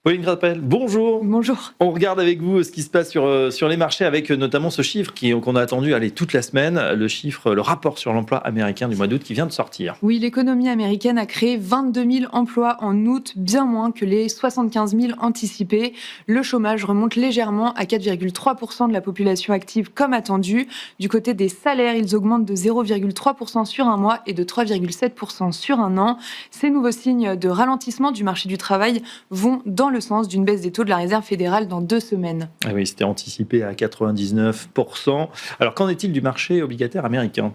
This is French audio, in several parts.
Pauline Grappel, bonjour. Bonjour. On regarde avec vous ce qui se passe sur les marchés avec notamment ce chiffre qu'on a attendu toute la semaine, le rapport sur l'emploi américain du mois d'août qui vient de sortir. Oui, l'économie américaine a créé 22 000 emplois en août, bien moins que les 75 000 anticipés. Le chômage remonte légèrement à 4,3% de la population active comme attendu. Du côté des salaires, ils augmentent de 0,3% sur un mois et de 3,7% sur un an. Ces nouveaux signes de ralentissement du marché du travail vont dans le sens d'une baisse des taux de la Réserve fédérale dans 2 semaines. Ah oui, c'était anticipé à 99%. Alors qu'en est-il du marché obligataire américain ?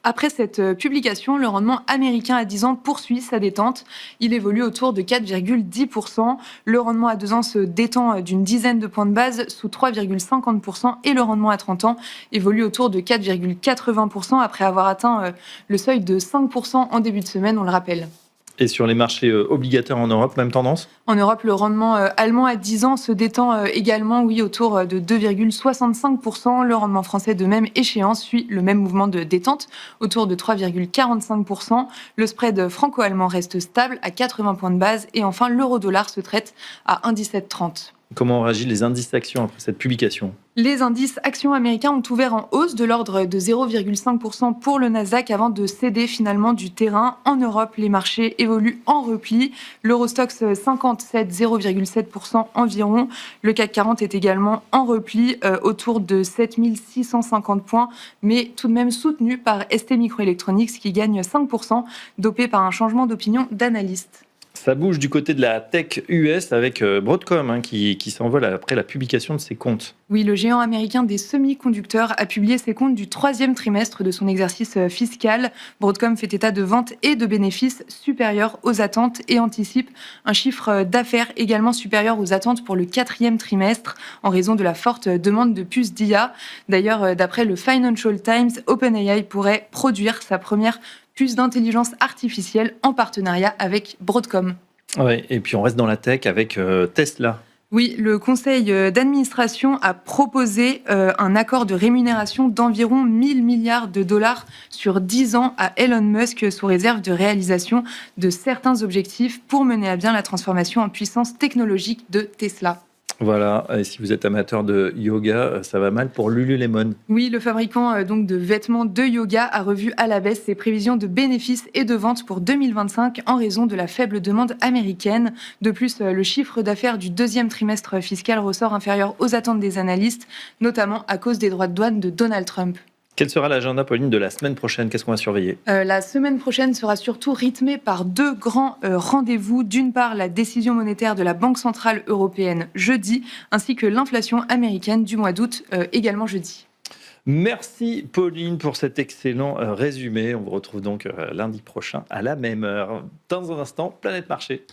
Après cette publication, le rendement américain à 10 ans poursuit sa détente. Il évolue autour de 4,10%. Le rendement à 2 ans se détend d'une dizaine de points de base sous 3,50% et le rendement à 30 ans évolue autour de 4,80% après avoir atteint le seuil de 5% en début de semaine, on le rappelle. Et sur les marchés obligataires en Europe, même tendance ? En Europe, le rendement allemand à 10 ans se détend également, autour de 2,65%. Le rendement français de même échéance suit le même mouvement de détente, autour de 3,45%. Le spread franco-allemand reste stable à 80 points de base. Et enfin, l'euro-dollar se traite à 1,1730. Comment ont réagi les indices actions après cette publication ? Les indices actions américains ont ouvert en hausse de l'ordre de 0,5% pour le Nasdaq avant de céder finalement du terrain. En Europe, les marchés évoluent en repli. L'Eurostoxx 50 cède 0,7% environ. Le CAC 40 est également en repli autour de 7 650 points, mais tout de même soutenu par ST Microelectronics qui gagne 5%, dopé par un changement d'opinion d'analystes. Ça bouge du côté de la tech US avec Broadcom qui s'envole après la publication de ses comptes. Oui, le géant américain des semi-conducteurs a publié ses comptes du 3e trimestre de son exercice fiscal. Broadcom fait état de ventes et de bénéfices supérieurs aux attentes et anticipe un chiffre d'affaires également supérieur aux attentes pour le 4e trimestre en raison de la forte demande de puces d'IA. D'ailleurs, d'après le Financial Times, OpenAI pourrait produire sa première puce d'intelligence artificielle en partenariat avec Broadcom. Ouais, et puis on reste dans la tech avec Tesla. Oui, le conseil d'administration a proposé un accord de rémunération d'environ 1 000 milliards de dollars sur 10 ans à Elon Musk sous réserve de réalisation de certains objectifs pour mener à bien la transformation en puissance technologique de Tesla. Voilà, et si vous êtes amateur de yoga, ça va mal pour Lululemon. Oui, le fabricant donc de vêtements de yoga a revu à la baisse ses prévisions de bénéfices et de ventes pour 2025 en raison de la faible demande américaine. De plus, le chiffre d'affaires du 2e trimestre fiscal ressort inférieur aux attentes des analystes, notamment à cause des droits de douane de Donald Trump. Quel sera l'agenda, Pauline, de la semaine prochaine ? Qu'est-ce qu'on va surveiller ? La semaine prochaine sera surtout rythmée par 2 grands rendez-vous. D'une part, la décision monétaire de la Banque centrale européenne jeudi, ainsi que l'inflation américaine du mois d'août, également jeudi. Merci, Pauline, pour cet excellent résumé. On vous retrouve donc lundi prochain à la même heure. Dans un instant, Planète Marché.